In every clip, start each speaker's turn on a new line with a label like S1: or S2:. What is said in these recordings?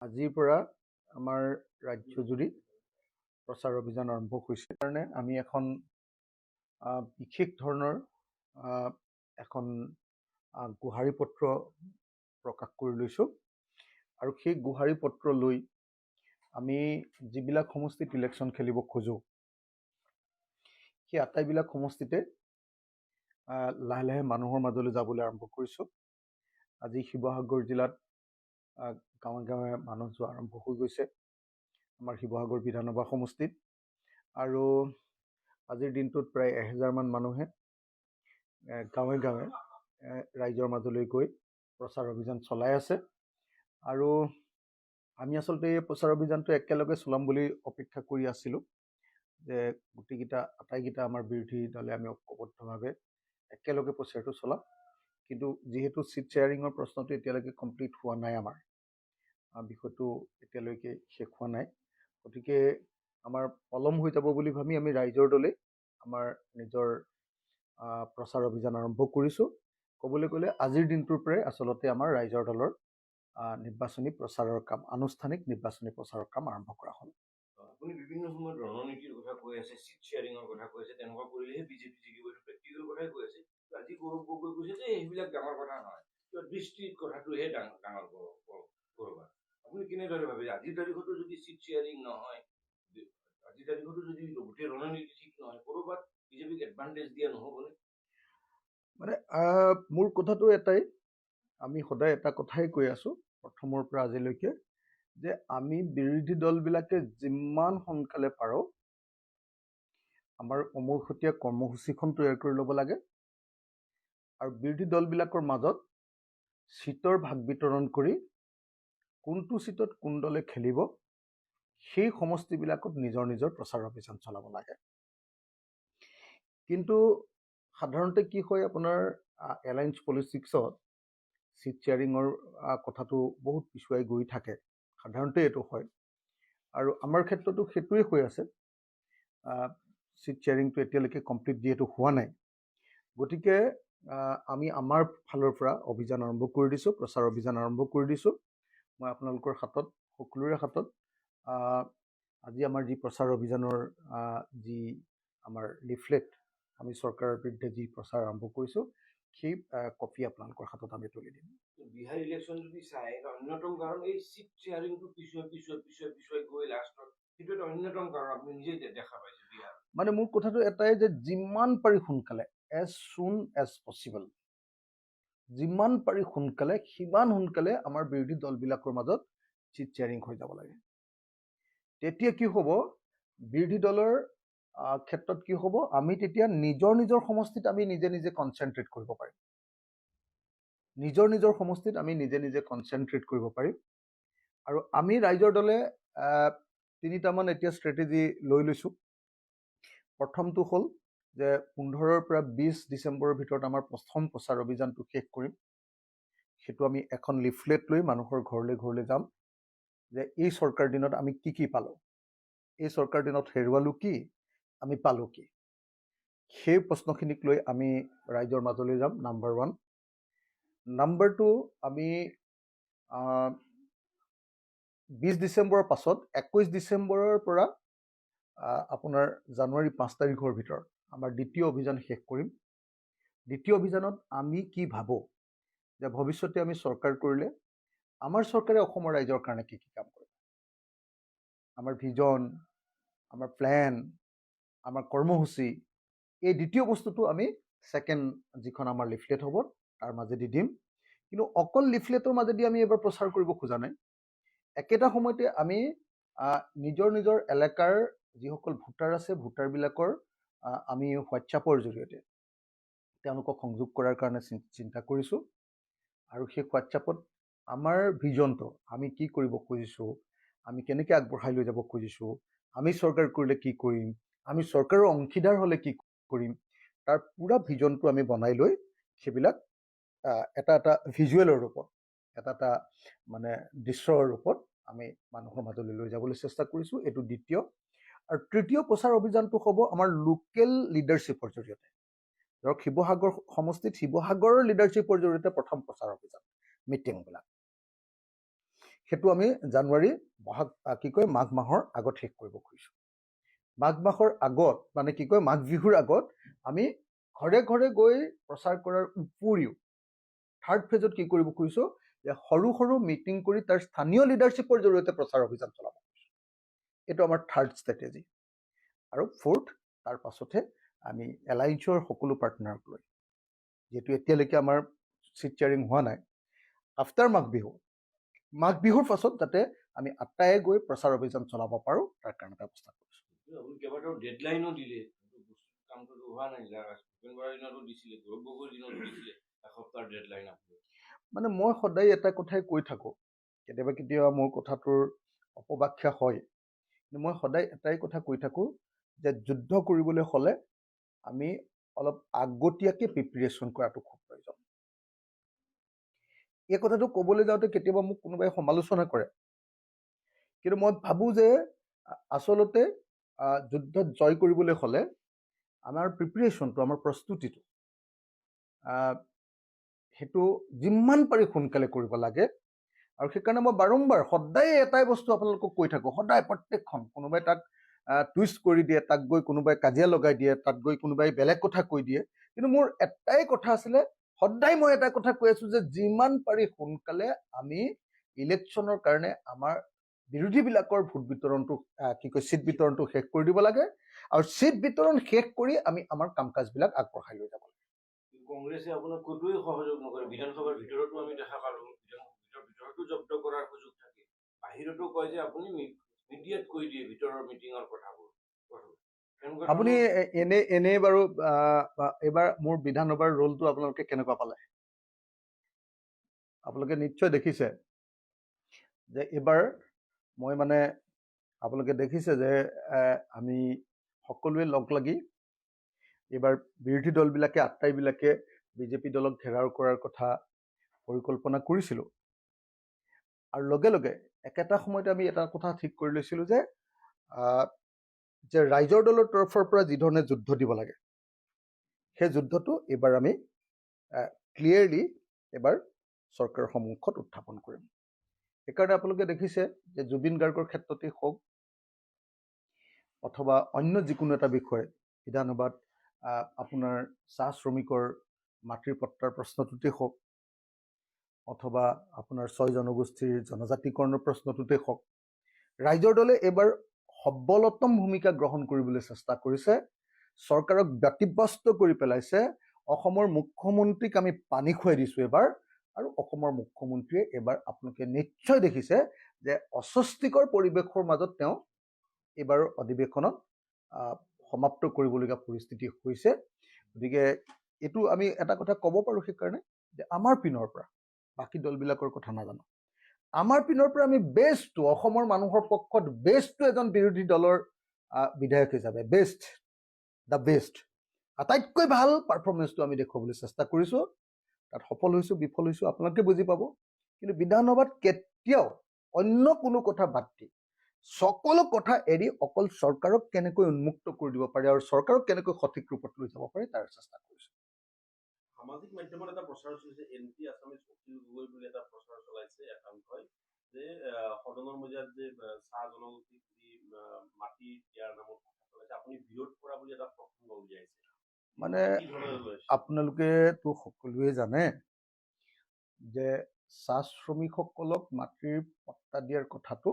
S1: আজিৰ পৰা আমাৰ ৰাজ্যজুৰি প্ৰচাৰ অভিযান আৰম্ভ হৈছে কাৰণে আমি এখন বিশেষ ধৰণৰ এখন গুহাৰি পত্ৰ প্ৰকাশ কৰি লৈছোঁ আৰু সেই গুহাৰি পত্ৰ লৈ আমি যিবিলাক সমষ্টিত ইলেকশ্যন খেলিব খোজোঁ সেই আটাইবিলাক সমষ্টিতে লাহে লাহে মানুহৰ মাজলৈ যাবলৈ আৰম্ভ কৰিছোঁ। আজি শিৱসাগৰ জিলাত গাঁৱে গাঁৱে মানুহ যোৱা আৰম্ভ হৈ গৈছে আমাৰ শিৱসাগৰ বিধানসভা সমষ্টিত, আৰু আজিৰ দিনটোত প্ৰায় 1000মান মানুহে গাঁৱে গাঁৱে ৰাইজৰ মাজলৈ গৈ প্ৰচাৰ অভিযান চলাই আছে। আৰু আমি আচলতে এই প্ৰচাৰ অভিযানটো একেলগে চলাম বুলি অপেক্ষা কৰি আছিলোঁ যে আটাইকেইটা আমাৰ বিৰোধী দলে আমি ঐক্যবদ্ধভাৱে একেলগে প্ৰচাৰটো চলাম। কিন্তু যিহেতু ছিট শ্বেয়াৰিঙৰ প্ৰশ্নটো এতিয়ালৈকে কমপ্লিট হোৱা নাই, আমাৰ বিষয়টো এতিয়ালৈকে শেষ হোৱা নাই, গতিকে আমাৰ পলম হৈ যাব বুলি ভাবি আমি ৰাইজৰ দলে আমাৰ নিজৰ প্ৰচাৰ অভিযান আৰম্ভ কৰিছোঁ। ক'বলৈ গ'লে আজিৰ দিনটোৰ পৰাই আচলতে আমাৰ ৰাইজৰ দলৰ নিৰ্বাচনী প্ৰচাৰৰ কাম, আনুষ্ঠানিক নিৰ্বাচনী প্ৰচাৰৰ কাম আৰম্ভ কৰা হ'ল।
S2: আপুনি বিভিন্ন সময়ত ৰণনীতিৰ কথা কৈ আছে, ছিট শ্বেয়াৰিঙৰ কথা কৈ আছে, তেনেকুৱা কৰিলেহে বিজেপি জিকিব, প্ৰেক্টিকেল কথাই কৈ আছে। আজি গৌৰৱ গগৈ কৈছে যে এইবিলাক ডাঙৰ কথা নহয়, দৃষ্টিৰ কথাটোহে ডাঙৰ কৰবাৰ। আপুনি কেনেদৰে ভাবে আজিৰ তাৰিখতো যদি ছিট শ্বেয়াৰিং নহয়, আজিৰ তাৰিখতো যদি গোটেই ৰণনীতি ঠিক নহয়, কৰবাত বিজেপিক এডভান্টেজ দিয়া নহ'বনে?
S1: মানে মোৰ কথাটো এটাই, আমি সদায় এটা কথাই কৈ আছোঁ প্ৰথমৰ পৰা আজিলৈকে, যে আমি বিৰোধী দলবিলাকে যিমান সোনকালে পাৰোঁ আমাৰ উমৈহতীয়া কৰ্মসূচীখন তৈয়াৰ কৰি ল'ব লাগে, আৰু বিৰোধী দলবিলাকৰ মাজত ছিটৰ ভাগ বিতৰণ কৰি কোনটো ছিটত কোন দলে খেলিব সেই সমষ্টিবিলাকত নিজৰ নিজৰ প্ৰচাৰ অভিযান চলাব লাগে। কিন্তু সাধাৰণতে কি হয়, আপোনাৰ এলায়েন্স পলিটিক্সত ছিট শ্বেয়াৰিঙৰ কথাটো বহুত পিছুৱাই গৈ থাকে, সাধাৰণতে এইটো হয়, আৰু আমাৰ ক্ষেত্ৰতো সেইটোৱে হৈ আছে। ছিট শ্বেয়াৰিংটো এতিয়ালৈকে কমপ্লিট যিহেতু হোৱা নাই, গতিকে আমি আমাৰ ফালৰ পৰা অভিযান আৰম্ভ কৰি দিছোঁ, প্ৰচাৰ অভিযান আৰম্ভ কৰি দিছোঁ। মই আপোনালোকৰ হাতত, সকলোৰে হাতত আজি আমাৰ যি প্ৰচাৰ অভিযানৰ যি আমাৰ লিফলেট, আমি চৰকাৰৰ বিৰুদ্ধে যি প্ৰচাৰ আৰম্ভ কৰিছোঁ সেই কপি আপোনালোকৰ হাতত আমি তুলি দিম।
S2: বিহাৰ ইলেকশ্যন যদি চাই, অন্যতম কাৰণ এই ছিট শ্বেয়াৰিংটো পিছুৱাই গৈ লাষ্টত সেইটো এটা অন্যতম কাৰণ আপুনি নিজেই দেখা পাইছে বিহাৰ।
S1: মানে মোৰ কথাটো এটাই যে যিমান পাৰি সোনকালে, এজ চুন এজ পচিবল, যিমান পাৰি সোনকালে সিমান সোনকালে আমাৰ বিৰোধী দলবিলাকৰ মাজত ছিট শ্বেয়াৰিং হৈ যাব লাগে। তেতিয়া কি হ'ব, বিৰোধী দলৰ ক্ষেত্ৰত কি হ'ব, আমি তেতিয়া নিজৰ নিজৰ সমষ্টিত আমি নিজে নিজে কনচেনট্ৰেট কৰিব পাৰিম, নিজৰ নিজৰ সমষ্টিত আমি নিজে নিজে কনচেনট্ৰেট কৰিব পাৰিম। আৰু আমি ৰাইজৰ দলে 3টামান এতিয়া ষ্ট্ৰেটেজি লৈ লৈছোঁ। প্ৰথমটো হ'ল যে 15ৰ পৰা 20 ডিচেম্বৰৰ ভিতৰত আমাৰ প্ৰথম প্ৰচাৰ অভিযানটো শেষ কৰিম। সেইটো আমি এখন লিফলেট লৈ মানুহৰ ঘৰলৈ ঘৰলৈ যাম যে এই চৰকাৰ দিনত আমি কি কি পালোঁ, এই চৰকাৰ দিনত হেৰুৱালোঁ কি, আমি পালোঁ কি, সেই প্ৰশ্নখিনিক লৈ আমি ৰাইজৰ মাজলৈ যাম, নাম্বাৰ 1। নাম্বাৰ 2, আমি 20 ডিচেম্বৰৰ পাছত 21 ডিচেম্বৰৰ পৰা আপোনাৰ জানুৱাৰী 5 তাৰিখৰ ভিতৰত আমাৰ দ্বিতীয় অভিযান শেষ কৰিম। দ্বিতীয় অভিযানত আমি কি ভাবোঁ যে ভৱিষ্যতে আমি চৰকাৰ কৰিলে আমাৰ চৰকাৰে অসমৰ ৰাইজৰ কাৰণে কি কি কাম কৰিব, আমাৰ ভিজন, আমাৰ প্লেন, আমাৰ কৰ্মসূচী, এই দ্বিতীয় বস্তুটো আমি ছেকেণ্ড যিখন আমাৰ লিফলেট হ'ব তাৰ মাজেদি দিম। কিন্তু অকল লিফলেটৰ মাজেদি আমি এবাৰ প্ৰচাৰ কৰিব খোজা নাই, একেটা সময়তে আমি নিজৰ নিজৰ এলেকাৰ যিসকল ভোটাৰ আছে, ভোটাৰবিলাকৰ আমি হোৱাটছআপৰ জৰিয়তে তেওঁলোকক সংযোগ কৰাৰ কাৰণে চিন্তা কৰিছোঁ। আৰু সেই হোৱাটছআপত আমাৰ ভিজনটো, আমি কি কৰিব খুজিছোঁ, আমি কেনেকৈ আগবঢ়াই লৈ যাব খুজিছোঁ, আমি চৰকাৰ কৰিলে কি কৰিম, আমি চৰকাৰৰ অংশীদাৰ হ'লে কি কৰিম, তাৰ পুৰা ভিজনটো আমি বনাই লৈ সেইবিলাক এটা এটা ভিজুৱেলৰ ৰূপত, এটা এটা মানে দৃশ্যৰ ৰূপত আমি মানুহৰ মাজলৈ লৈ যাবলৈ চেষ্টা কৰিছোঁ। এইটো দ্বিতীয়। আৰু তৃতীয় প্ৰচাৰ অভিযানটো হ'ব আমাৰ লোকেল লিডাৰশ্বিপৰ জৰিয়তে। ধৰক শিৱসাগৰ সমষ্টিত শিৱসাগৰৰ লিডাৰশ্বিপৰ জৰিয়তে প্ৰথম প্ৰচাৰ অভিযান, মিটিংবিলাক। সেইটো আমি জানুৱাৰী মাঘ মাহৰ আগত শেষ কৰিব খুজিছোঁ। মাঘ মাহৰ আগত মানে মাঘ বিহুৰ আগত আমি ঘৰে ঘৰে গৈ প্ৰচাৰ কৰাৰ উপৰিও থাৰ্ড ফেজত কি কৰিব খুজিছোঁ যে সৰু সৰু মিটিং কৰি তাৰ স্থানীয় লিডাৰশ্বিপৰ জৰিয়তে প্ৰচাৰ অভিযান চলাব খুজিছোঁ। এইটো আমাৰ থাৰ্ড ষ্ট্ৰেটেজি। আৰু ফ'ৰ্থ, তাৰ পাছতহে আমি এলায়েন্সৰ সকলো পাৰ্টনাৰক লৈ, যিহেতু এতিয়ালৈকে আমাৰ চিট শ্বেয়াৰিং হোৱা নাই, আফটাৰ মাঘ বিহুৰ পাছত যাতে আমি আটায়ে গৈ প্ৰচাৰ অভিযান চলাব পাৰোঁ তাৰ কাৰণে ব্যৱস্থা কৰিছোঁ।
S2: আপুনি কেইবাটাও ডেডলাইনো দিলে, কামটো হোৱা নাই, ভূপেন বৰাৰ দিনতো দিছিলে, গৌৰৱ গগৈৰ দিনতো দিছিলে এসপ্তাহৰ ডেডলাইন।
S1: মানে মই সদায় এটা কথাই কৈ থাকোঁ, কেতিয়াবা মোৰ কথাটোৰ অপব্যাখ্যা হয়, কিন্তু মই সদায় এটাই কথা কৈ থাকোঁ যে যুদ্ধ কৰিবলৈ হ'লে আমি অলপ আগতীয়াকৈ প্ৰিপেৰেশ্যন কৰাটো খুব প্ৰয়োজন। এই কথাটো ক'বলৈ যাওঁতে কেতিয়াবা মোক কোনোবাই সমালোচনা কৰে, কিন্তু মই ভাবোঁ যে আচলতে যুদ্ধত জয় কৰিবলৈ হ'লে আমাৰ প্ৰিপেৰেশ্যনটো, আমাৰ প্ৰস্তুতিটো সেইটো যিমান পাৰি সোনকালে কৰিব লাগে। আৰু সেইকাৰণে মই বাৰম্বাৰ সদায় এটাই বস্তু আপোনালোকক কৈ থাকোঁ, সদায় প্ৰত্যেকখন, কোনোবাই তাক টুইষ্ট কৰি দিয়ে, তাক গৈ কোনোবাই কাজিয়া লগাই দিয়ে, তাত গৈ কোনোবাই বেলেগ কথা কৈ দিয়ে, কিন্তু মোৰ এটাই কথা আছিলে, সদায় মই এটা কথা কৈ আছোঁ যে যিমান পাৰি সোনকালে আমি ইলেকশ্যনৰ কাৰণে আমাৰ বিৰোধীবিলাকৰ ভোট বিতৰণটো চিট বিতৰণটো শেষ কৰি দিব লাগে, আৰু চিট বিতৰণ শেষ কৰি আমি আমাৰ কাম কাজবিলাক আগবঢ়াই লৈ যাব লাগে।
S2: কংগ্ৰেছে আপোনাক ক'তোৱে সহযোগ নকৰে। বিধানসভাৰ ভিতৰতো আমি দেখা পালোঁ, ভিতৰতো জব্দ কৰাৰ সুযোগ থাকে, বাহিৰতো কয় যে আপুনি মিডিয়াত কৈ দিয়ে ভিতৰৰ মিটিঙৰ কথাবোৰ।
S1: আপুনি এনেই বাৰু এইবাৰ মোৰ বিধানসভাৰ ৰোলটো আপোনালোকে কেনেকুৱা পালে? আপোনালোকে নিশ্চয় দেখিছে যে এইবাৰ মই আপোনালোকে দেখিছে যে আমি সকলোৱে লগ লাগি এইবাৰ বিৰোধী দলবিলাকে আটাইবিলাকে বিজেপি দলক ঘেৰাও কৰাৰ কথা পৰিকল্পনা কৰিছিলোঁ। আৰু লগে লগে একেটা সময়তে আমি এটা কথা ঠিক কৰি লৈছিলোঁ যে ৰাইজৰ দলৰ তৰফৰ পৰা যিধৰণে যুদ্ধ দিব লাগে, সেই যুদ্ধটো এইবাৰ আমি ক্লিয়াৰলি এইবাৰ চৰকাৰৰ সন্মুখত উত্থাপন কৰিম। সেইকাৰণে আপোনালোকে দেখিছে যে জুবিন গাৰ্গৰ ক্ষেত্ৰতেই হওক অথবা অন্য যিকোনো এটা বিষয়, বিধানসভাত আপোনাৰ চাহ শ্ৰমিকৰ মাটিৰ পট্টাৰ প্ৰশ্নটোতেই হওক অথবা আপোনাৰ 6 জনগোষ্ঠীৰ জনজাতিকৰণৰ প্ৰশ্নটোতে হওক, ৰাইজৰ দলে এইবাৰ সবলতম ভূমিকা গ্ৰহণ কৰিবলৈ চেষ্টা কৰিছে, চৰকাৰক ব্যতিব্যস্ত কৰি পেলাইছে। অসমৰ মুখ্যমন্ত্ৰীক আমি পানী খুৱাই দিছোঁ এইবাৰ, আৰু অসমৰ মুখ্যমন্ত্ৰীয়ে এইবাৰ আপোনালোকে নিশ্চয় দেখিছে যে অস্বস্তিকৰ পৰিৱেশৰ মাজত তেওঁ এইবাৰৰ অধিৱেশনত সমাপ্ত কৰিবলগীয়া পৰিস্থিতি হৈছে। গতিকে এইটো আমি এটা কথা ক'ব পাৰোঁ সেইকাৰণে যে আমাৰ পিনৰ পৰা, বাকী দলবিলাকৰ কথা নাজানো, আমাৰ পিনৰ পৰা আমি বেষ্টটো, অসমৰ মানুহৰ পক্ষত বেষ্টটো এজন বিৰোধী দলৰ বিধায়ক হিচাপে দ্য বেষ্ট আটাইতকৈ ভাল পাৰফৰ্মেঞ্চটো আমি দেখুৱাবলৈ চেষ্টা কৰিছোঁ। তাত সফল হৈছোঁ, বিফল হৈছোঁ আপোনালোকে বুজি পাব। কিন্তু বিধানসভাত কেতিয়াও অন্য কোনো কথা বাদ দি সকলো কথা এৰি অকল চৰকাৰক কেনেকৈ উন্মুক্ত কৰি দিব পাৰে আৰু চৰকাৰক কেনেকৈ সঠিক ৰূপত লৈ যাব পাৰে তাৰ চেষ্টা কৰিছোঁ।
S3: সামাজিক মাধ্যমত এটা প্ৰচাৰ চলিছে, এনটি আছামিজ অখিল গগৈ বুলি এটা প্ৰচাৰ চলাইছে একাংশই, যে সদনৰ মজিয়াত যে চাহ জনগোষ্ঠীক যি মাটি দিয়াৰ নামত কথা চলাইছে, আপুনি বিৰোধ কৰা বুলি এটা প্ৰসংগ উলিয়াইছে।
S1: আপোনালোকেতো সকলোৱে জানে যে চাহ শ্ৰমিকসকলক মাটিৰ পট্টা দিয়াৰ কথাটো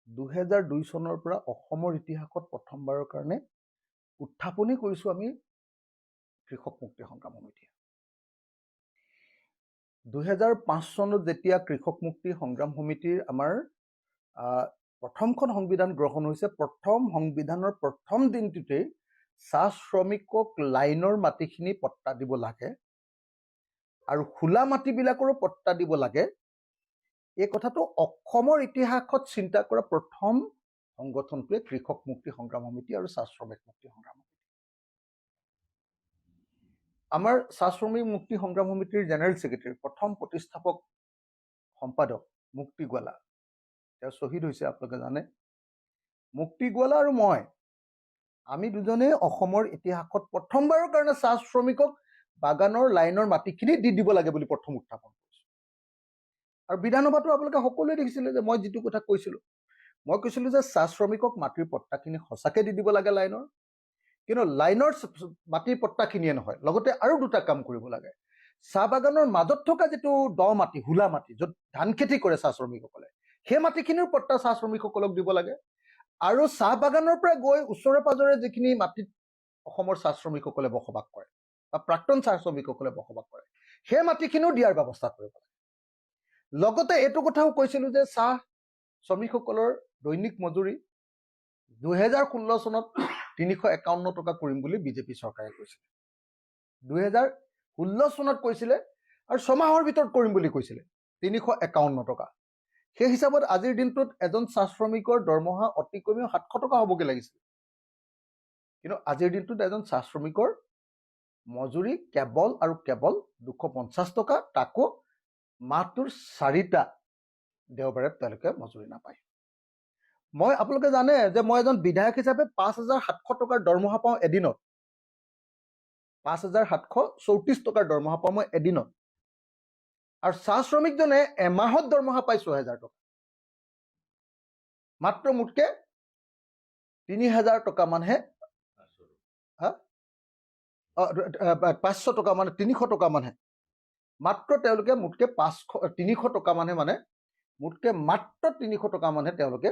S1: 2002 চনৰ পৰা অসমৰ ইতিহাসত প্ৰথমবাৰৰ কাৰণে উত্থাপনেই কৰিছোঁ আমি কৃষক মুক্তি সংগ্ৰাম সমিতিয়ে। 2005 চনত যেতিয়া কৃষক মুক্তি সংগ্ৰাম সমিতিৰ আমাৰ প্ৰথমখন সংবিধান গ্ৰহণ হৈছে, প্ৰথম সংবিধানৰ প্ৰথম দিনটোতেই চাহ শ্ৰমিকক লাইনৰ মাটিখিনি পট্টা দিব লাগে আৰু খোলা মাটিবিলাকৰো পট্টা দিব লাগে, এই কথাটো অসমৰ ইতিহাসত চিন্তা কৰা প্ৰথম সংগঠনটোৱে কৃষক মুক্তি সংগ্ৰাম সমিতি আৰু চাহ শ্ৰমিক মুক্তি সংগ্ৰাম সমিতি। আমাৰ চাহ শ্ৰমিক মুক্তি সংগ্ৰাম সমিতিৰ জেনেৰেল ছেক্ৰেটাৰী, প্ৰথম প্ৰতিষ্ঠাপক সম্পাদক মুক্তি গোৱালা, তেওঁ শ্বহীদ হৈছে আপোনালোকে জানে। মুক্তি গোৱালা আৰু মই, আমি দুজনেই অসমৰ ইতিহাসত প্ৰথমবাৰৰ কাৰণে চাহ শ্ৰমিকক বাগানৰ লাইনৰ মাটিখিনি দি দিব লাগে বুলি প্ৰথম উত্থাপন কৰিছোঁ। আৰু বিধানসভাতো আপোনালোকে সকলোৱে দেখিছিলে যে মই যিটো কথা কৈছিলোঁ, মই কৈছিলোঁ যে চাহ শ্ৰমিকক মাটিৰ পট্টাখিনি সঁচাকৈ দি দিব লাগে লাইনৰ, কিন্তু লাইনৰ মাটিৰ পট্টাখিনিয়ে নহয়, লগতে আৰু দুটা কাম কৰিব লাগে। চাহ বাগানৰ মাজত থকা যিটো দ মাটি, হোলা মাটি, য'ত ধান খেতি কৰে চাহ শ্ৰমিকসকলে, সেই মাটিখিনিৰ পট্টা চাহ শ্ৰমিকসকলক দিব লাগে। আৰু চাহ বাগানৰ পৰা গৈ ওচৰে পাজৰে যিখিনি মাটিত অসমৰ চাহ শ্ৰমিকসকলে বসবাস কৰে বা প্ৰাক্তন চাহ শ্ৰমিকসকলে বসবাস কৰে, সেই মাটিখিনিও দিয়াৰ ব্যৱস্থা কৰিব লাগে। লগতে এইটো কথাও কৈছিলোঁ যে চাহ শ্ৰমিকসকলৰ দৈনিক মজুৰি 2016 চনত 351 টকা কৰিম বুলি বিজেপি চৰকাৰে কৈছিলে। 2016 চনত কৈছিলে আৰু ছমাহৰ ভিতৰত কৰিম বুলি কৈছিলে 351 টকা। সেই হিচাপত আজিৰ দিনটোত এজন চাহ শ্ৰমিকৰ দৰমহা অতি কমেও 700 টকা হ'বগৈ লাগিছিল। কিন্তু আজিৰ দিনটোত এজন চাহ শ্ৰমিকৰ মজুৰি কেৱল আৰু কেৱল 250 টকা, তাকো মাহটোৰ 4টা দেওবাৰে তেওঁলোকে মজুৰি নাপায়। মই আপোনালোকে জানে যে মই এজন বিধায়ক হিচাপে 5,700 টকাৰ দৰমহা পাওঁ এদিনত, 5,734 টকাৰ দৰমহা পাওঁ মই এদিনত। আৰু চাহ শ্ৰমিকজনে এমাহত দৰমহা পায় 6,000 টকা, মাত্ৰ মোতকে 3,000 টকা মানহে, 500 টকা মানে 300 টকা মানহে, মাত্ৰ তেওঁলোকে মোতকে 300 টকা মানহে, মানে মোতকে মাত্ৰ 300 টকা মানহে তেওঁলোকে,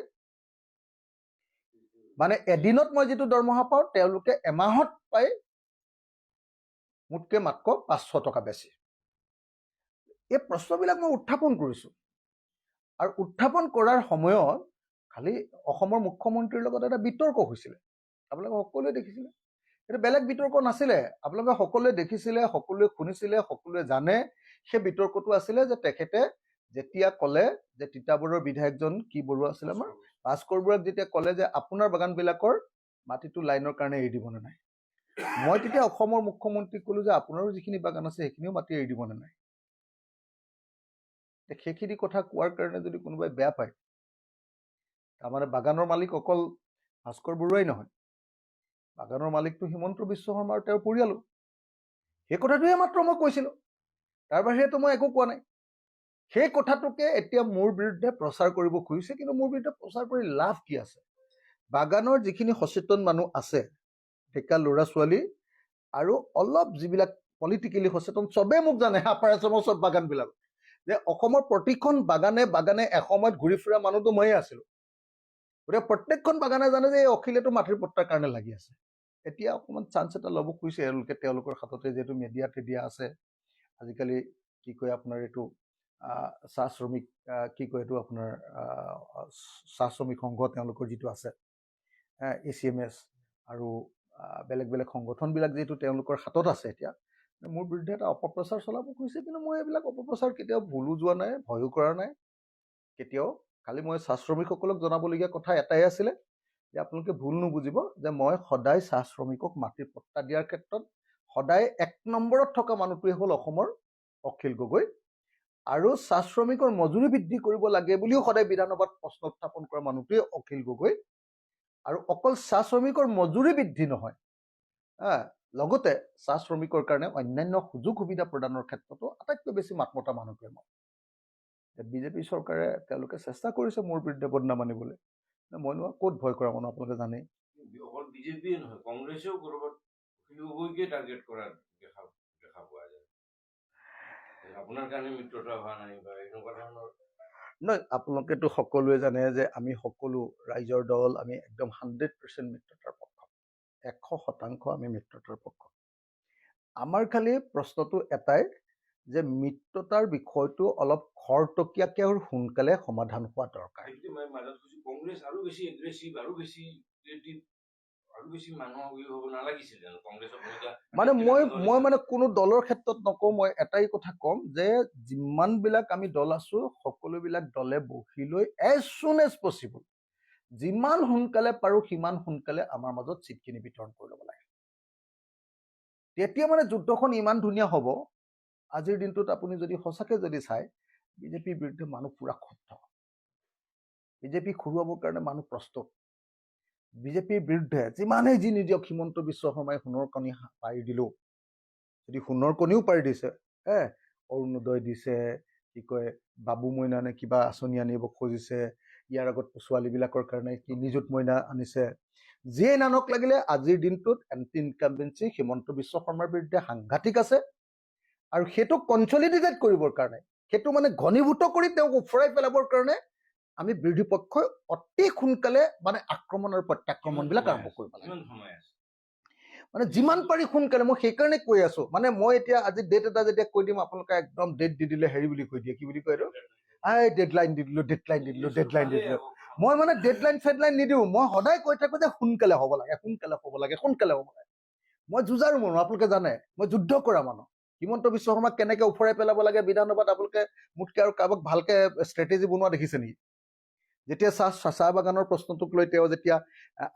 S1: মানে এদিনত মই যিটো দৰমহা পাওঁ তেওঁলোকে এমাহত পায় মোতকে মাত্ৰ 500 টকা বেছি। এই প্ৰশ্নবিলাক মই উত্থাপন কৰিছোঁ, আৰু উত্থাপন কৰাৰ সময়ত খালি অসমৰ মুখ্যমন্ত্ৰীৰ লগত এটা বিতৰ্ক হৈছিলে, আপোনালোকে সকলোৱে দেখিছিলে। এইটো বেলেগ বিতৰ্ক নাছিলে, আপোনালোকে সকলোৱে দেখিছিলে, সকলোৱে শুনিছিলে, সকলোৱে জানে। সেই বিতৰ্কটো আছিলে যে তেখেতে যেতিয়া ক'লে যে তিতাবৰৰ বিধায়কজন কি বৰুৱা আছিলে আমাৰ, ভাস্কৰ বৰুৱাক যেতিয়া ক'লে যে আপোনাৰ বাগানবিলাকৰ মাটিটো লাইনৰ কাৰণে এৰি দিবনে নাই, মই তেতিয়া অসমৰ মুখ্যমন্ত্ৰীক ক'লো যে আপোনাৰো যিখিনি বাগান আছে সেইখিনিও মাটি এৰি দিবনে নাই। সেইখিনি কথা কোৱাৰ কাৰণে যদি কোনোবাই বেয়া পায়, তাৰমানে বাগানৰ মালিক অকল ভাস্কৰ বৰুৱাই নহয়, বাগানৰ মালিকটো হিমন্ত বিশ্ব শৰ্মা আৰু তেওঁৰ পৰিয়ালো। সেই কথাটোহে মাত্ৰ মই কৈছিলোঁ, তাৰ বাহিৰেতো মই একো কোৱা নাই। সেই কথাটোকে এতিয়া মোৰ বিৰুদ্ধে প্ৰচাৰ কৰিব খুজিছে, কিন্তু মোৰ বিৰুদ্ধে প্ৰচাৰ কৰি লাভ কি আছে? বাগানৰ যিখিনি সচেতন মানুহ আছে, ডেকা ল'ৰা ছোৱালী আৰু অলপ যিবিলাক পলিটিকেলি সচেতন, চবেই মোক জানে আপাৰ আছামৰ চব বাগানবিলাক, যে অসমৰ প্ৰতিখন বাগানে বাগানে এসময়ত ঘূৰি ফুৰা মানুহটো ময়ে আছিলোঁ। গতিকে প্ৰত্যেকখন বাগানে জানে যে এই অখিলেতো মাটিৰ পট্টাৰ কাৰণে লাগি আছে। এতিয়া অকণমান চান্স এটা ল'ব খুজিছে এওঁলোকে, তেওঁলোকৰ হাততে যিহেতু মিডিয়া টেডিয়া আছে, আজিকালি কি কয় আপোনাৰ এইটো চাহ শ্ৰমিক, কি কয় এইটো আপোনাৰ চাহ শ্ৰমিক সংঘ তেওঁলোকৰ যিটো আছে, ACMS আৰু বেলেগ বেলেগ সংগঠনবিলাক যিহেতু তেওঁলোকৰ হাতত আছে, এতিয়া মোৰ বিৰুদ্ধে এটা অপপ্ৰচাৰ চলাব খুজিছে। কিন্তু মই এইবিলাক অপপ্ৰচাৰ কেতিয়াও ভুলো যোৱা নাই, ভয়ো কৰা নাই কেতিয়াও। খালি মই চাহ শ্ৰমিকসকলক জনাবলগীয়া কথা এটাই আছিলে যে আপোনালোকে ভুল নুবুজিব যে মই সদায় চাহ শ্ৰমিকক মাটিৰ পট্টা দিয়াৰ ক্ষেত্ৰত সদায় 1 নম্বৰত থকা মানুহটোৱে হ'ল অসমৰ অখিল গগৈ। আৰু চাহ শ্ৰমিকৰ মজুৰি বৃদ্ধি কৰিব লাগে বুলিও সদায় বিধানসভাত প্ৰশ্ন উত্থাপন কৰা মানুহটোৱে অখিল গগৈ। আৰু অকল চাহ শ্ৰমিকৰ মজুৰি বৃদ্ধি নহয়, লগতে চাহ শ্ৰমিকৰ কাৰণে অন্যান্য সুযোগ সুবিধা প্ৰদানৰ ক্ষেত্ৰতো আটাইতকৈ বেছি মাত মতা মানুহটোৱে মই। বিজেপি চৰকাৰে তেওঁলোকে চেষ্টা কৰিছে মোৰ বিৰুদ্ধে বদনাম আনিবলৈ, মইনো ক'ত ভয় কৰা মানুহ আপোনালোকে জানেই।
S2: অকল বিজেপিয়ে নহয়, কংগ্ৰেছেও ক'ৰবাত অখিল গগৈকে টাৰ্গেট কৰা দেখা পোৱা যায়। আপোনাৰ কাৰণে মিত্ৰতা হোৱা নাই বা এনেকুৱা ধৰণৰ
S1: নহয়, আপোনালোকেতো সকলোৱে জানে যে আমি সকলো ৰাইজৰ দল, আমি একদম 100% মিত্ৰতাৰ পক্ষ, 100% আমি মিত্ৰতাৰ পক্ষ। আমাৰ খালি প্ৰশ্নটো এটাই যে মিত্ৰতাৰ বিষয়টো অলপ খৰতকীয়াকৈ আৰু সোনকালে সমাধান হোৱা দৰকাৰ।
S2: কংগ্ৰেছ আৰু বেছি এগ্ৰেছিভ, আৰু বেছি ক্ৰিয়েটিভ, আৰু বেছি মানুহক হ'ব নালাগিছিল কংগ্ৰেছৰ ভূমিকা।
S1: মানে মই মানে কোনো দলৰ ক্ষেত্ৰত নকওঁ, মই এটাই কথা ক'ম যে যিমানবিলাক আমি দল আছো সকলোবিলাক দলে বহি লৈ এজ চুন এজ পচিবল, যিমান সোনকালে পাৰোঁ সিমান সোনকালে আমাৰ মাজত চিটখিনি বিতৰণ কৰি ল'ব লাগে। তেতিয়া মানে যুদ্ধখন ইমান ধুনীয়া হ'ব। আজিৰ দিনটোত আপুনি যদি সঁচাকৈ যদি চায়, বিজেপিৰ বিৰুদ্ধে মানুহ পুৰা ক্ষুব্ধ, বিজেপি খুৰুৱাবৰ কাৰণে মানুহ প্ৰস্তুত। বিজেপিৰ বিৰুদ্ধে যিমানেই যি নিদিয়ক, হিমন্ত বিশ্ব শৰ্মাই সোণৰ কণী পাৰি দিলেও, যদি সোণৰ কণীও পাৰি দিছে, অৰুণোদয় দিছে, কি কয় বাবু মইনা নে কিবা আঁচনি আনিব খুজিছে, ইয়াৰ আগত ছোৱালীবিলাকৰ কাৰণে কি নিযুত মইনা আনিছে। যিয়ে নানক লাগিলে আজিৰ দিনটোত এণ্টি ইনকামবেঞ্চি হিমন্ত বিশ্ব শৰ্মাৰ বিৰুদ্ধে সাংঘাতিক আছে, আৰু সেইটো কনচলিডেটেড কৰিবৰ কাৰণে, সেইটো মানে ঘনীভূত কৰি তেওঁক উফৰাই পেলাবৰ কাৰণে আমি বিৰোধী পক্ষই অতি সোনকালে মানে আক্ৰমণ আৰু প্ৰত্যাক্ৰমণবিলাক আৰম্ভ কৰিব লাগে।
S2: কিমান সময় আছে?
S1: মানে যিমান পাৰি সোনকালে, মই সেইকাৰণে কৈ আছো। মানে মই এতিয়া আজি ডেট এটা যেতিয়া কৈ দিম, আপোনালোকে একদম ডেট দি দিলে হেৰি বুলি কৈ দিয়ে, কি বুলি কয় এইটো, ডেডলাইন দি দিলো, ডেডলাইন দি দিলো, ডেডলাইন দি দিলো। মই মানে ডেডলাইন ফেডলাইন নিদিওঁ, মই সদায় কৈ থাকো যে সোনকালে হ'ব লাগে, সোনকালে হ'ব লাগে, সোনকালে হ'ব লাগে। মই যুঁজাৰু মানুহ, আপোনালোকে জানে, মই যুদ্ধ কৰা মানুহ। হিমন্ত বিশ্ব শৰ্মাক কেনেকে উফৰাই পেলাব লাগে বিধানসভাত আপোনালোকে মোতকে আৰু কাৰোবাক ভালকে ষ্ট্ৰেটেজি বনোৱা দেখিছে নেকি? যেতিয়া চাহ বাগানৰ প্ৰশ্নটোক লৈ তেওঁ যেতিয়া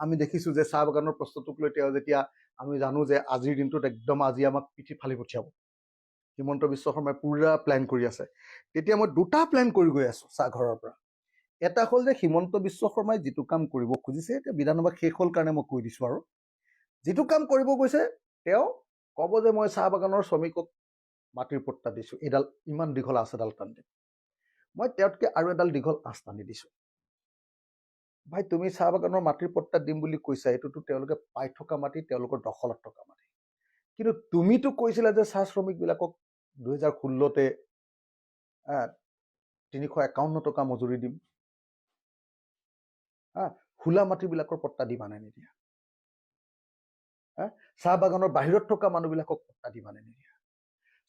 S1: আমি দেখিছো যে চাহ বাগানৰ প্ৰশ্নটোক লৈ তেওঁ যেতিয়া আমি জানো যে আজিৰ দিনটোত একদম আজি আমাক পিঠি ফালি পঠিয়াব, হিমন্ত বিশ্ব শৰ্মাই পুৰা প্লেন কৰি আছে, তেতিয়া মই দুটা প্লেন কৰি গৈ আছো চাহঘৰৰ পৰা। এটা হ'ল যে হিমন্ত বিশ্ব শৰ্মাই যিটো কাম কৰিব খুজিছে, এতিয়া বিধানসভা শেষ হ'ল কাৰণে মই কৈ দিছো, আৰু যিটো কাম কৰিব গৈছে তেওঁ ক'ব যে মই চাহ বাগানৰ শ্ৰমিকক মাটিৰ পট্টা দিছো, এইডাল ইমান দীঘল আঁচ এডাল টান দিম, মই তেওঁতকে আৰু এডাল দীঘল আঁচ টানি দিছো। ভাই তুমি চাহ বাগানৰ মাটিৰ পট্টা দিম বুলি কৈছা, এইটোতো তেওঁলোকে পাই থকা মাটি, তেওঁলোকৰ দখলত থকা মাটি। কিন্তু তুমিতো কৈছিলা যে চাহ শ্ৰমিকবিলাকক 2016তে 351 টকা মজুৰি দিম। খোলা মাটিবিলাকৰ পট্টা দিবা নে নিদিয়া? চাহ বাগানৰ বাহিৰত থকা মানুহবিলাকক পট্টা দিবা নে নিদিয়া?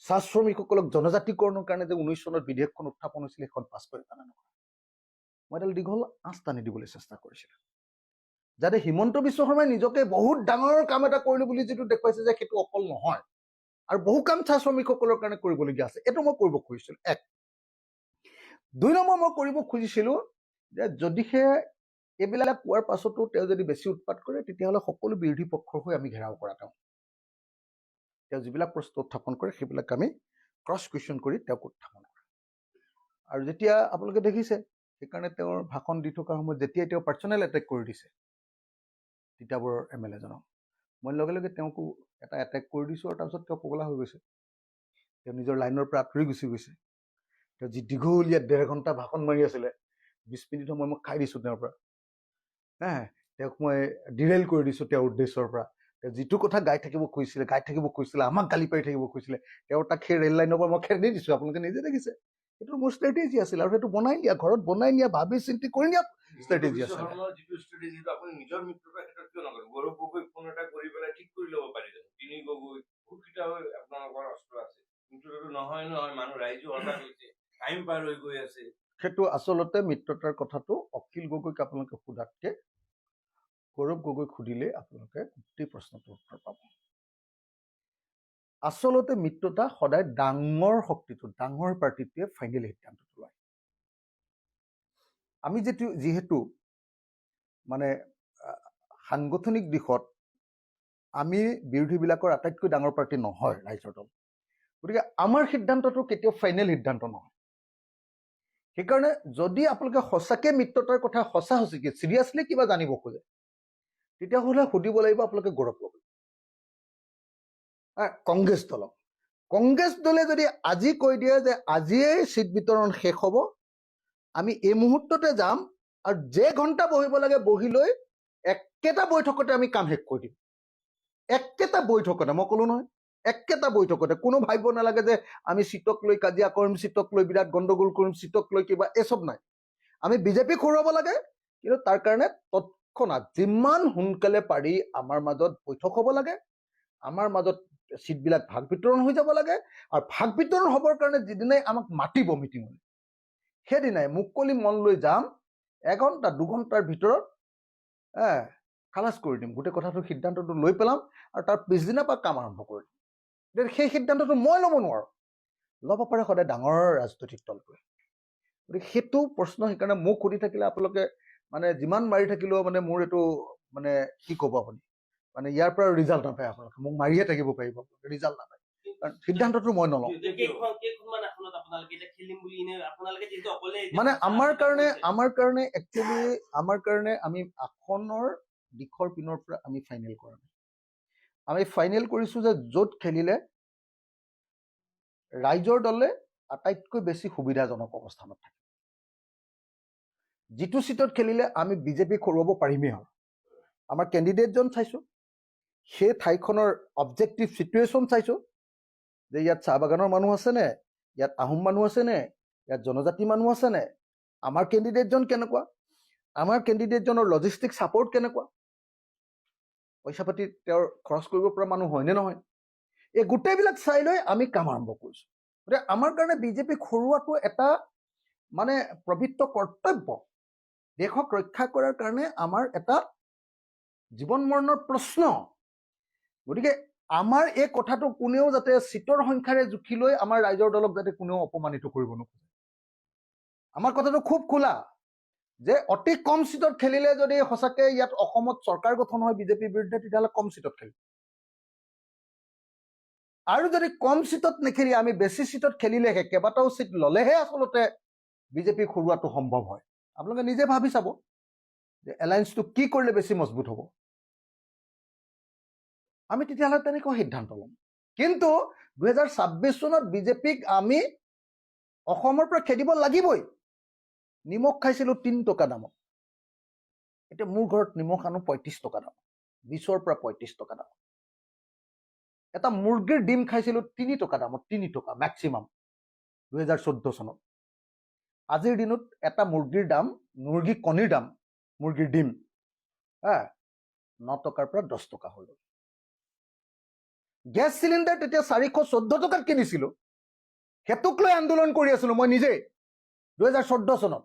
S1: চাহ শ্ৰমিকসকলক জনজাতিকৰণৰ কাৰণে যে 19 চনত বিধেয়কখন উত্থাপন হৈছিল, সেইখন পাছ কৰি পালা নকৰা? মই এডাল দীঘল আঁচ টানি দিবলৈ চেষ্টা কৰিছিলো, যাতে হিমন্ত বিশ্ব শৰ্মাই নিজকে বহুত ডাঙৰ কাম এটা কৰিলো বুলি যিটো দেখুৱাইছে যে সেইটো অকল নহয়, আৰু বহু কাম চাহ শ্ৰমিকসকলৰ কাৰণে কৰিবলগীয়া আছে, এইটো মই কৰিব খুজিছিলো। 1 2 নম্বৰ মই কৰিব খুজিছিলো যে যদিহে এইবিলাক কোৱাৰ পাছতো তেওঁ যদি বেছি উৎপাত কৰে, তেতিয়াহ'লে সকলো বিৰোধী পক্ষৰ হৈ আমি ঘেৰাও কৰা তেওঁ যিবিলাক প্ৰশ্ন উত্থাপন কৰে সেইবিলাক আমি ক্ৰছ কুৱেশ্যন কৰি তেওঁক উত্থাপন কৰা। আৰু যেতিয়া আপোনালোকে দেখিছে, সেইকাৰণে তেওঁৰ ভাষণ দি থকাৰ সময়ত যেতিয়াই তেওঁ পাৰ্চনেল এটেক কৰি দিছে তিতাবৰৰ MLA জনক, মই লগে লগে তেওঁকো এটা এটেক কৰি দিছো, আৰু তাৰপিছত তেওঁ পগলা হৈ গৈছে, তেওঁ নিজৰ লাইনৰ পৰা আঁতৰি গুচি গৈছে। তেওঁ যি দীঘলীয়া 1.5 ঘণ্টা ভাষণ মাৰি আছিলে, 20 মিনিট সময় মই খাই দিছো তেওঁৰ পৰা। তেওঁক মই ডিৰেইল কৰি দিছো তেওঁৰ উদ্দেশ্যৰ পৰা। তেওঁ যিটো কথা গাই থাকিব খুজিছিলে, আমাক গালি পাৰি থাকিব খুজিছিলে, তেওঁৰ তাক সেই ৰেল লাইনৰ পৰা মই খেদি দিছো। আপোনালোকে নিজে দেখিছে, সেইটো মোৰ ষ্ট্ৰেটেজি আছিল, আৰু সেইটো বনাই নিয়া, ঘৰত বনাই নিয়া, ভাবি চিন্তি কৰি নিয়া ষ্ট্ৰেটেজি আছিল।
S2: যিটো ষ্ট্ৰেটেজি আপুনি নিজৰ মিত্ৰতাৰ ক্ষেত্ৰত কিয় নকৰে? গৌৰৱ গগৈ ফোন এটা কৰি পেলাই ঠিক কৰি ল'ব পাৰিলে। তিনি গগৈ বহুতকেইটা আপোনালোকৰ অস্ত্ৰ আছে, মিত্ৰতাটো নহয় মানুহ ৰাইজো হতাশ হৈছে, টাইম পাৰ হৈ গৈ আছে। সেইটো
S1: আচলতে মিত্ৰতাৰ কথাটো অখিল গগৈক আপোনালোকে সোধাতকে গৌৰৱ গগৈক সুধিলে আপোনালোকে গোটেই প্ৰশ্নটোৰ উত্তৰ পাব। আচলতে মিত্ৰতা সদায় ডাঙৰ শক্তিটো, ডাঙৰ পাৰ্টিটোৱে ফাইনেল সিদ্ধান্তটো লয়। আমি যিহেতু মানে সাংগঠনিক দিশত আমি বিৰোধীবিলাকৰ আটাইতকৈ ডাঙৰ পাৰ্টি নহয় ৰাইজৰ দল, গতিকে আমাৰ সিদ্ধান্তটো কেতিয়াও ফাইনেল সিদ্ধান্ত নহয়। সেইকাৰণে যদি আপোনালোকে সঁচাকে মিত্ৰতাৰ কথা সঁচাকে চিৰিয়াছলি কিবা জানিব খোজে, তেতিয়াহ'লে সুধিব লাগিব আপোনালোকে গৌৰৱ গগৈ। কংগ্ৰেছ দলে যদি আজি কৈ দিয়ে যে আজিয়েই চিট বিতৰণ শেষ হ'ব, আমি এই মুহূৰ্ততে যাম, আৰু যে ঘণ্টা বহিব লাগে বহি লৈ একেটা বৈঠকতে আমি কাম শেষ কৰি দিম। একেটা বৈঠকতে, মই ক'লো নহয়, একেটা বৈঠকতে। কোনো ভাবিব নালাগে যে আমি চিটক লৈ কাজিয়া কৰিম, চিটক লৈ বিৰাট গণ্ডগোল কৰিম, চিটক লৈ কিবা, এসব নাই। আমি বিজেপিক হৰুৱাব লাগে, কিন্তু তাৰ কাৰণে তৎক্ষণাত যিমান সোনকালে পাৰি আমাৰ মাজত বৈঠক হ'ব লাগে, আমাৰ মাজত চিটবিলাক ভাগ বিতৰণ হৈ যাব লাগে, আৰু ভাগ বিতৰণ হ'বৰ কাৰণে যিদিনাই আমাক মাতিব মিটিঙলৈ, সেইদিনাই মুকলি মন লৈ যাম, 1 ঘণ্টা 2 ঘণ্টাৰ ভিতৰত খালাচ কৰি দিম, গোটেই কথাটো সিদ্ধান্তটো লৈ পেলাম, আৰু তাৰ পিছদিনা পৰা কাম আৰম্ভ কৰি দিম। সেই সিদ্ধান্তটো মই ল'ব নোৱাৰো, ল'ব পাৰে সদায় ডাঙৰ ৰাজনৈতিক দলটোৱে। গতিকে সেইটো প্ৰশ্ন সেইকাৰণে মোক সুধি থাকিলে আপোনালোকে মানে যিমান মাৰি থাকিলেও মানে মোৰ এইটো মানে কি ক'ব, আপুনি মানে ইয়াৰ পৰা ৰিজাল্ট নাপায়। আপোনালোকে মোক মাৰিয়ে থাকিব পাৰিব, ৰিজাল্ট নাপায়, কাৰণ সিদ্ধান্তটো মই নলওঁ। মানে আমাৰ কাৰণে আমি আসনৰ দিশৰ পিনৰ পৰা আমি ফাইনেল কৰা নাই। আমি ফাইনেল কৰিছো যে য'ত খেলিলে ৰাইজৰ দলে আটাইতকৈ বেছি সুবিধাজনক অৱস্থানত থাকে। যিটো চিটত খেলিলে আমি বিজেপিক হৰুৱাব পাৰিমেই আৰু আমাৰ কেণ্ডিডেটজন চাইছোঁ, সেই ঠাইখনৰ অবজেক্টিভ চিটুৱেশ্যন চাইছোঁ যে ইয়াত চাহ বাগানৰ মানুহ আছেনে, ইয়াত আহোম মানুহ আছেনে, ইয়াত জনজাতি মানুহ আছেনে, আমাৰ কেণ্ডিডেটজন কেনেকুৱা, আমাৰ কেণ্ডিডেটজনৰ লজিষ্টিক ছাপৰ্ট কেনেকুৱা, পইচা পাতি তেওঁৰ খৰচ কৰিব পৰা মানুহ হয়নে নহয়, এই গোটেইবিলাক চাই লৈ আমি কাম আৰম্ভ কৰিছোঁ। গতিকে আমাৰ কাৰণে বিজেপিক হৰুৱাটো এটা মানে পবিত্ৰ কৰ্তব্য। দেশক ৰক্ষা কৰাৰ কাৰণে আমাৰ এটা জীৱন মৰণৰ প্ৰশ্ন। গতিকে আমাৰ এই কথাটো কোনেও যাতে চিটৰ সংখ্যাৰে জুখি লৈ আমাৰ ৰাইজৰ দলক যাতে কোনেও অপমানিত কৰিব নোখোজে। আমাৰ কথাটো খুব খোলা যে অতি কম চিটত খেলিলে যদি সঁচাকে ইয়াত অসমত চৰকাৰ গঠন হয় বিজেপিৰ বিৰুদ্ধে, তেতিয়াহ'লে কম চিটত খেলিম। আৰু যদি কম চিটত নেখেলি আমি বেছি চিটত খেলিলেহে, কেইবাটাও চিট ললেহে আচলতে বিজেপিক হৰুৱাটো সম্ভৱ হয়। আপোনালোকে নিজে ভাবি চাব যে এলায়েন্সটো কি কৰিলে বেছি মজবুত হ'ব। আমি তেতিয়াহ'লে তেনেকুৱা সিদ্ধান্ত ল'ম। কিন্তু 2026 চনত বিজেপিক আমি অসমৰ পৰা খেদিব লাগিবই। নিমখ খাইছিলোঁ 3 টকা দামত, এতিয়া মোৰ ঘৰত নিমখ আনো 35 টকা দাম, 20ৰ পৰা 35 টকা দাম। এটা মুৰ্গীৰ ডিম খাইছিলোঁ 3 টকা দামত, 3 টকা মেক্সিমাম 2014 চনত। আজিৰ দিনত এটা মুৰ্গীৰ দাম, মুৰ্গী কণীৰ দাম, মুৰ্গীৰ ডিম 9 টকাৰ পৰা 10 টকা হৈ গ'ল। গেছ চিলিণ্ডাৰ তেতিয়া 414 টকাত কিনিছিলোঁ, সেইটোক লৈ আন্দোলন কৰি আছিলোঁ মই নিজেই 2014 চনত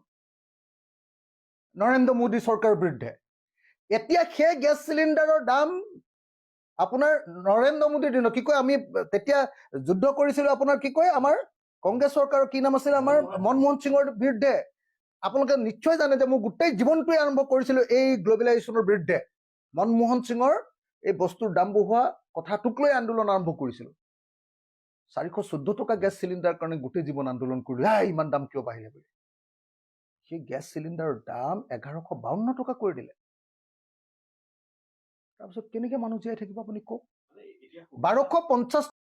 S1: নৰেন্দ্ৰ মোদী চৰকাৰৰ বিৰুদ্ধে। এতিয়া সেই গেছ চিলিণ্ডাৰৰ দাম আপোনাৰ নৰেন্দ্ৰ মোদীৰ দিনত কি কয়, আমি তেতিয়া যুদ্ধ কৰিছিলোঁ আপোনাৰ কি কয়, আমাৰ কংগ্ৰেছ চৰকাৰৰ কি নাম আছিল, আমাৰ মনমোহন সিঙৰ বিৰুদ্ধে। আপোনালোকে নিশ্চয় জানে যে মই গোটেই জীৱনটোৱে আৰম্ভ কৰিছিলোঁ এই গ্লবেলাইজেশ্যনৰ বিৰুদ্ধে। মনমোহন সিঙৰ এই বস্তুৰ দাম বঢ়োৱা কথাটোক লৈ আন্দোলন আৰম্ভ কৰিছিলোঁ। 414 টকা গেছ চিলিণ্ডাৰৰ কাৰণে গোটেই জীৱন আন্দোলন কৰিলোঁ, ইমান দাম কিয় বাঢ়িলে বুলি। সেই গেছ চিলিণ্ডাৰৰ দাম 1152 টকা কৰি দিলে। তাৰপিছত কেনেকে মানুহ জীয়াই থাকিব আপুনি কওক। 1250